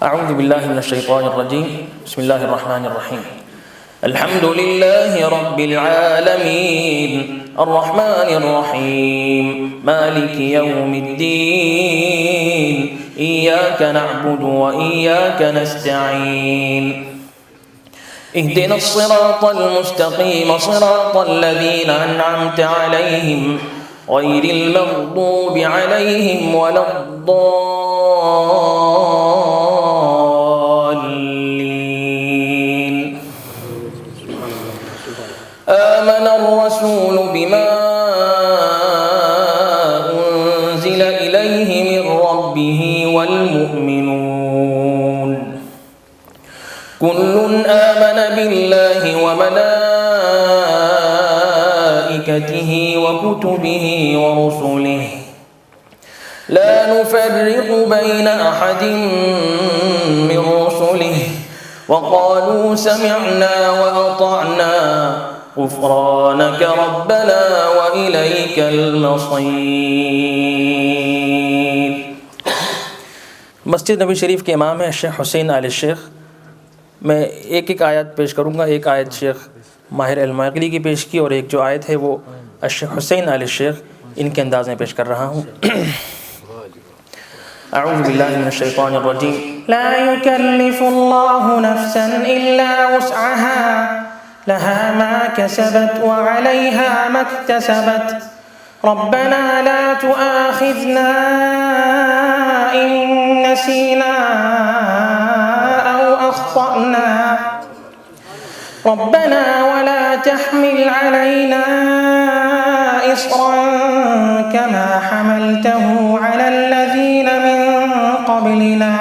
अऊज़ु बिल्लाहि मिनश्शैतानिर्रजीम बिस्मिल्लाहिर्रहमानिर्रहीम अल्हम्दुलिल्लाहि रब्बिल आलमीन अर्रहमानिर्रहीम मालिकि यौमिद्दीन इय्याका नअबुदु व इय्याका नस्तईन इहदिनस सिरातल मुस्तक़ीम सिरातल लज़ीना अनअमता अलैहिम गैरिल मग़दूबि अलैहिम वलद्दाल्लीन आमनर रसूल बिमा उन्ज़िल इलैहि मिर रब्बिहि वल मुअ्मिनून कुल्लुन आमन बिल्लाहि व मलाइकतिहि व कुतुबिहि व रुसुलिहि ला नुफ़र्रिक़ु बैन अहदिन मिन रुसुलिहि व क़ालू समिअना व अतअना ग़ुफ़्रानक रब्बना व इलैकल मसीर। मस्जिद नबी शरीफ के इमाम हैं शेख हुसैन आल शेख। मैं एक एक आयत पेश करूँगा। एक आयत शेख माहिर अल-माक़िली की पेश की और एक जो आयत है वो शेख हुसैन आल शेख इनके अंदाज़ में पेश कर रहा हूँ। अऊज़ु बिल्लाहि मिनश्शैतानिर्रजीम ला युकल्लिफुल्लाहु नफ्सन इल्ला वुस्अहा लहा मा कसबत व अलैहा मक्तसबत रब्बना ला तुआखिज़ना इन नसीना औ अख़्तअना रब्बना वला तहमिल अलैना इस्रन कमा हमलतहु अलल लज़ीना मिन क़ब्लिना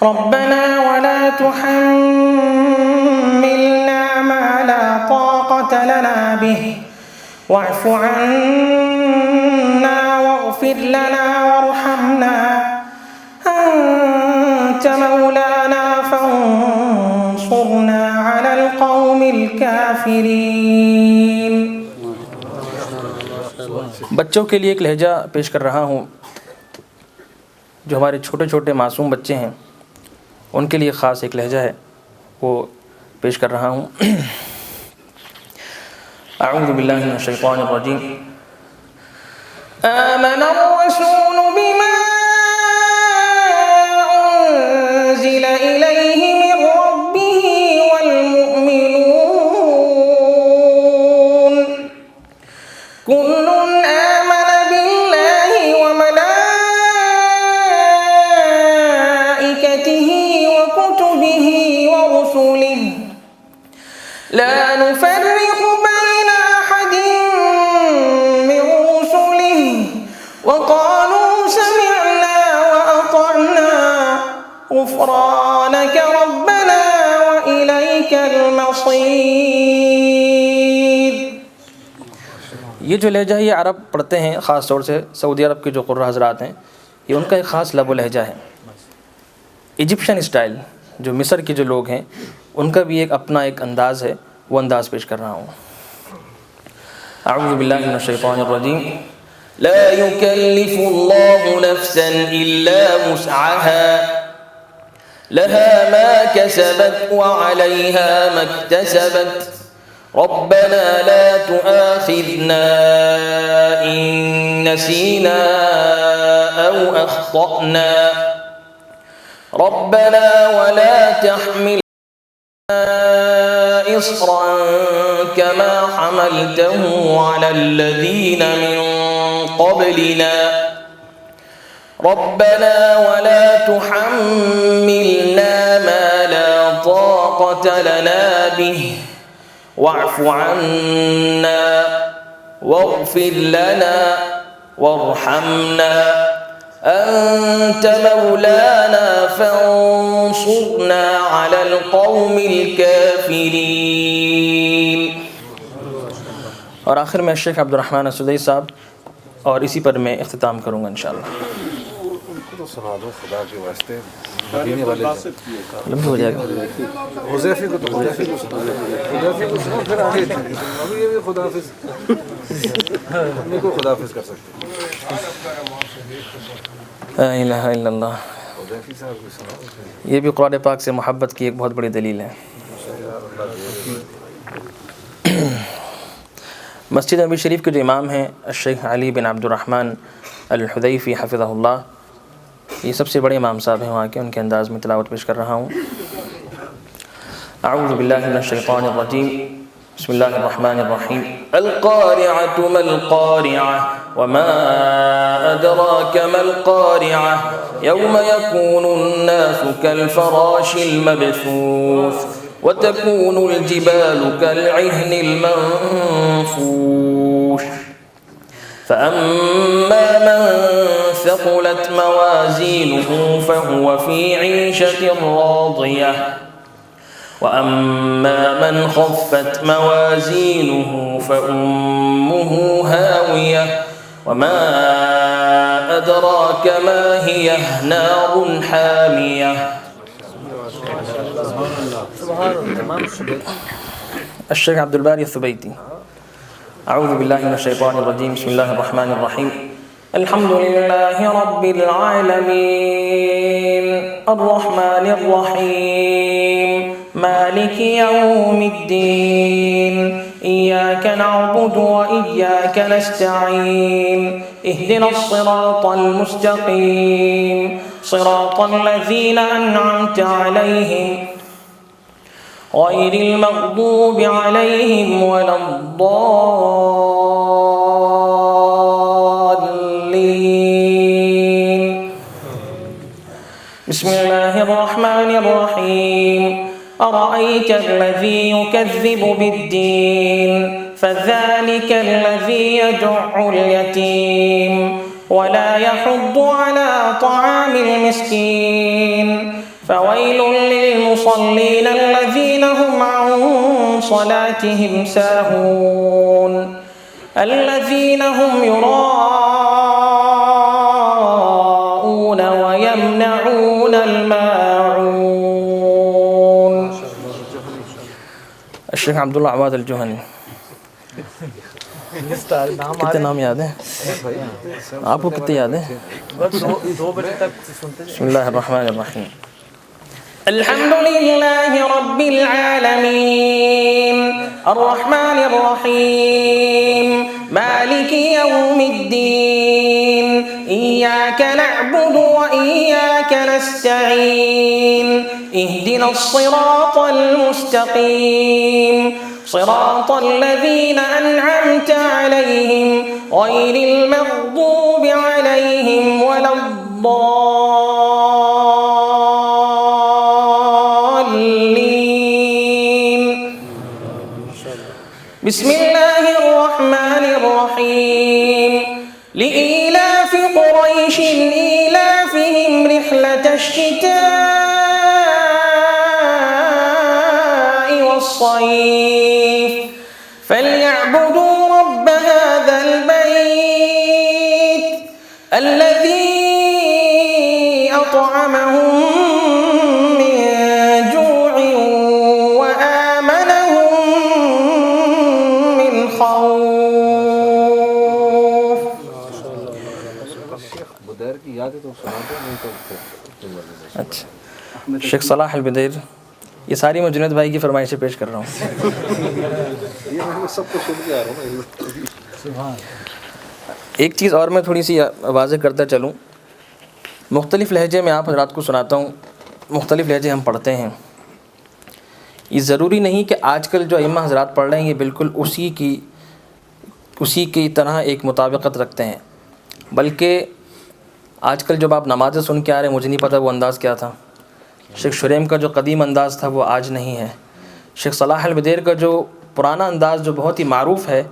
रब्बना वला तुहम्मिलना मा ला ताक़त लना बिहि वअफ़ु अन्ना वग़फ़िर लना वरहमना अंत मौलाना फंसुरना अलल क़ौमिल काफ़िरीन। बच्चों के लिए एक लहजा पेश कर रहा हूँ। जो हमारे छोटे छोटे मासूम बच्चे हैं उनके लिए ख़ास एक लहजा है, वो पेश कर रहा हूँ। अऊज़ु बिल्लाहि मिनश्शैतानिर्रजीम आमनर रसूल बिमा उन्ज़िल इलैहि मिर रब्बिहि वल मुअ्मिनून कुल्लुन आमन बिल्लाहि व मलाइकतिहि व कुतुबिहि व रुसुलिहि ला नुफ़र्रिक़ु बैन अहदिन मिन रुसुलिहि व क़ालू समिअना व अतअना ग़ुफ़्रानक रब्बना व इलैकल मसीर। ये जो लहजा है ये अरब पढ़ते हैं, ख़ास तौर से सऊदी अरब के जो क़ुर्रा हज़रात हैं, ये उनका एक ख़ास लब व लहजा है। इजिप्शियन स्टाइल जो मिस्र के जो लोग हैं उनका भी एक अपना एक अंदाज़ है, वो अंदाज़ पेश कर रहा हूँ। अऊज़ु बिल्लाहि मिनश्शैतानिर्रजीम ला युकल्लिफुल्लाहु नफ्सन इल्ला वुस्अहा लहा मा कसबत व अलैहा मक्तसबत रब्बना ला तुआखिज़ना इन नसीना औ अख़्तअना रब्बना वला तहमिल इस्रन कमा हमलतहु अलल लज़ीना मिन क़ब्लिना रब्बना वला तुहम्मिलना मा ला ताक़त लना बिहि वअफ़ु अन्ना वग़फ़िर लना वरहमना अंत मौलाना फंसुरना अलल क़ौमिल काफ़िरीन। और आखिर में शेख अब्दुर्रहमान असुदई साहब और इसी पर मैं इख्तिताम करूँगा इंशाअल्लाह। तो सुना दो खुदा के वास्ते, मदीने वाले लंबी हो जाएगा। हुज़ैफ़ी को तो हुज़ैफ़ी को सुना, हुज़ैफ़ी को सुना फिर आगे अभी ये भी खुदाफिज़ इनको खुदाफिज़ कर सकते हैं। ला इलाहा इल्लल्लाह। हुदैफी साहब की सुनाओ। ये भी कुरान पाक से मोहब्बत की एक बहुत बड़ी दलील है। मस्जिद नबी शरीफ के जो इमाम हैं शेख अली बिन अब्दुर्रहमान अल-हुदैफी हफ़िज़हुल्लाह, ये सबसे बड़े इमाम साहब हैं वहाँ के। उनके अंदाज़ में तिलावत पेश कर रहा हूँ। अऊज़ु बिल्लाहि मिनश शैतानिर रजीम, बिस्मिल्लाहिर रहमानिर रहीम। अल-क़ारिअतु मल-क़ारिअह वमा अदराका मल-क़ारिअह यौम यकूनुन-नासु कल-फ़राशिल मबसूस वतकूनुल जिबालु कल-इह्निल मंफूश फ़अम्मा मन ثقلت موازينه فهو في عيشة راضية وأما من خفت موازينه فأمه هاوية وما أدراك ما هي نار حامية. الشيخ عبد الباري الثبيتي. أعوذ بالله من الشيطان الرجيم، بسم الله الرحمن الرحيم. الحمد لله رب العالمين الرحمن الرحيم مالك يوم الدين إياك نعبد وإياك نستعين اهدنا الصراط المستقيم صراط الذين أنعمت عليهم غير المغضوب عليهم ولا الضالين. بسم الله الرحمن الرحيم. أرأيت الذي يكذب بالدين فذلك الذي يدع اليتيم ولا يحض على طعام المسكين فويل للمصلين الذين هم عن صلاتهم ساهون الذين هم يراءون ويمنعون الماعون. الشيخ عبدالله عواد الجهني. कितने नाम याद हैं आपको? कितने याद हैं? 2 बजे तक सुनते हैं। बिस्मिल्लाहिर्रहमानिर्रहीम। अल्हम्दुलिल्लाहि रब्बिल आलमीन अर्रहमानिर रहीम मालिकी यौमिद्दीन इय्याका नअबुदु व इय्याका नस्तईन इहदिनस सिरातल मुस्तकीम صراط الذين أنعمت عليهم غير المغضوب عليهم ولا الضالين. بسم الله الرحمن الرحيم. لإيلاف قريش إيلافهم رحلة الشتاء والصيف فليعبدوا رب هذا البيت الذي أطعمهم من جوع وآمنهم من خوف. बुदैर की याद है तो सुनाते नहीं तो अच्छा, शेख सलाह अल-बदैर, ये सारी मैं जुनैद भाई की फरमाइशें पेश कर रहा हूँ। ये मैं सबको सुन के आ रहा हूँ। एक चीज़ और मैं थोड़ी सी वाज़ेह करता चलूँ। मुख्तलिफ़ लहजे में आप हज़रात को सुनाता हूँ, मुख्तलिफ़ लहजे हम पढ़ते हैं। ये ज़रूरी नहीं कि आजकल जो इमाम हज़रात पढ़ रहे हैं ये बिल्कुल उसी की तरह एक मुताबिकत रखते हैं, बल्कि आजकल जब आप नमाज़ें सुन के आ रहे हैं, मुझे नहीं पता वो अंदाज़ क्या था। शेख शुरैम का जो कदीम अंदाज़ था वो आज नहीं है। शेख सलाह अल-बदैर का जो पुराना अंदाज़ जो बहुत ही मारूफ़ है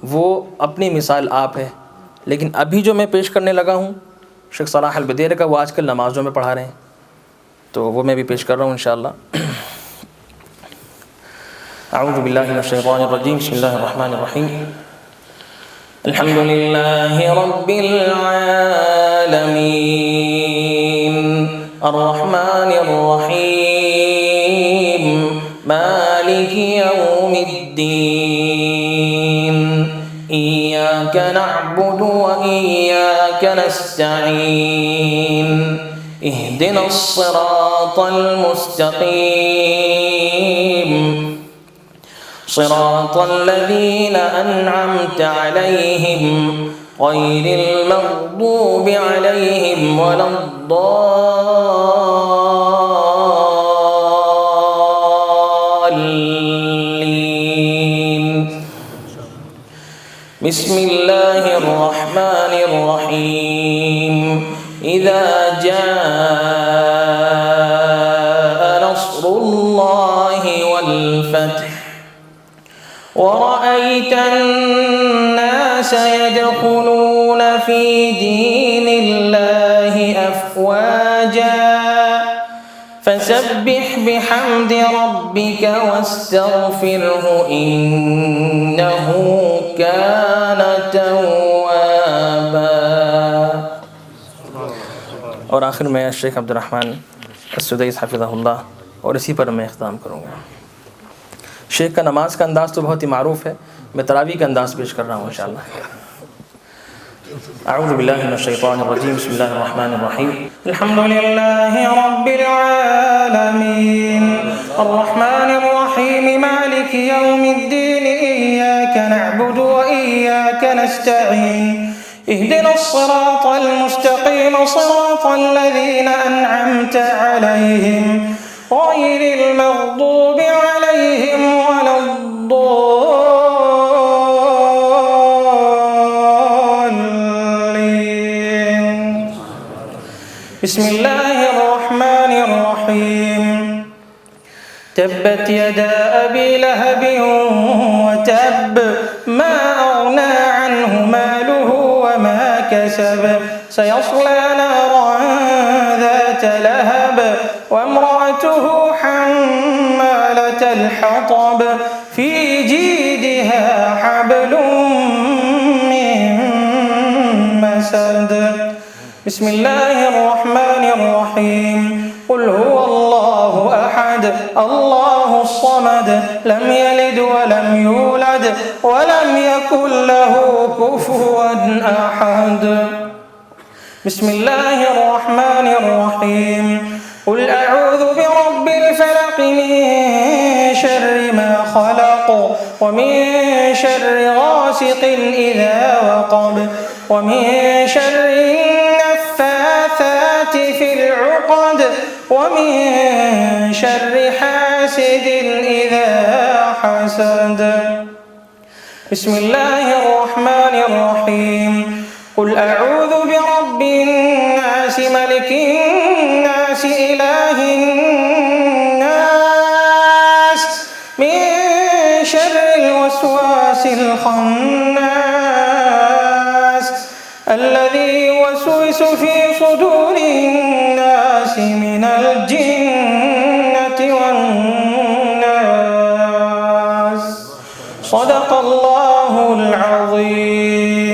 वो अपनी मिसाल आप है, लेकिन अभी जो मैं पेश करने लगा हूँ शेख सलाह अल-बदैर का, वो आजकल नमाज़ों में पढ़ा रहे हैं, तो वो मैं भी पेश कर रहा हूँ इंशाअल्लाह। अऊज़ु बिल्लाहि मिनश शैतानिर रजीम, बिस्मिल्लाहिर रहमानिर रहीम। अल्हम्दुलिल्लाहि रब्बिल आलमीन अर्रहमानिर रहीम मालिकी यौमिद्दीन इय्याका नअबुदु व इय्याका नस्तईन اهدنا الصراط المستقيم صراط الذين أنعمت عليهم غير المغضوب عليهم ولا الضالين. بسم الله الرحمن الرحيم. إذا جاء نصر الله والفتح ورأيت الناس يدخلون في دين الله أفواجا فسبح بحمد ربك واستغفره إنه كان توابا. और आखिर में शेख अब्दुर्रहमान अस्सुदैस हफ़िज़हुल्लाह और इसी पर मैं इख्तिताम करूँगा। शेख का नमाज का अंदाज़ तो बहुत ही मारूफ़ है, मैं तरावी का अंदाज़ पेश कर रहा हूँ इंशाअल्लाह। अऊज़ु बिल्लाहि मिनश्शैतानिर रजीम, बिस्मिल्लाहिर रहमानिर रहीम। अल्हम्दुलिल्लाहि रब्बिल आलमीन अर्रहमानिर रहीम मालिकि यौमिद्दीन इय्याका नअबुदु व इय्याका नस्तईन اهدنا الصراط المستقيم صراط الذين أنعمت عليهم غير المغضوب عليهم ولا الضالين. بسم الله الرحمن الرحيم. تبت يدا أبي لهب وتب ما أغنى عنه ماله وما كسب سيصلى نارا ذات لهب وامرأته حمالة الحطب في جيدها حبل من مسد. بسم الله الرحمن الرحيم. قل هو الله أحد الله الصمد لم يلد ولم يولد ولم يكن له كفوا أحد. بسم الله الرحمن الرحيم. قل أعوذ برب الفلق من شر ما خلق ومن شر غاسق إذا وقب ومن شر النفاثات في العقد ومن شر حاسد إذا حسد. بسم الله الرحمن الرحيم. قل أعوذ برب الناس ملك الناس إله الناس من شر الوسواس الخناس الذي يوسوس في صدور الناس من الجنة والناس. صدق الله العظيم.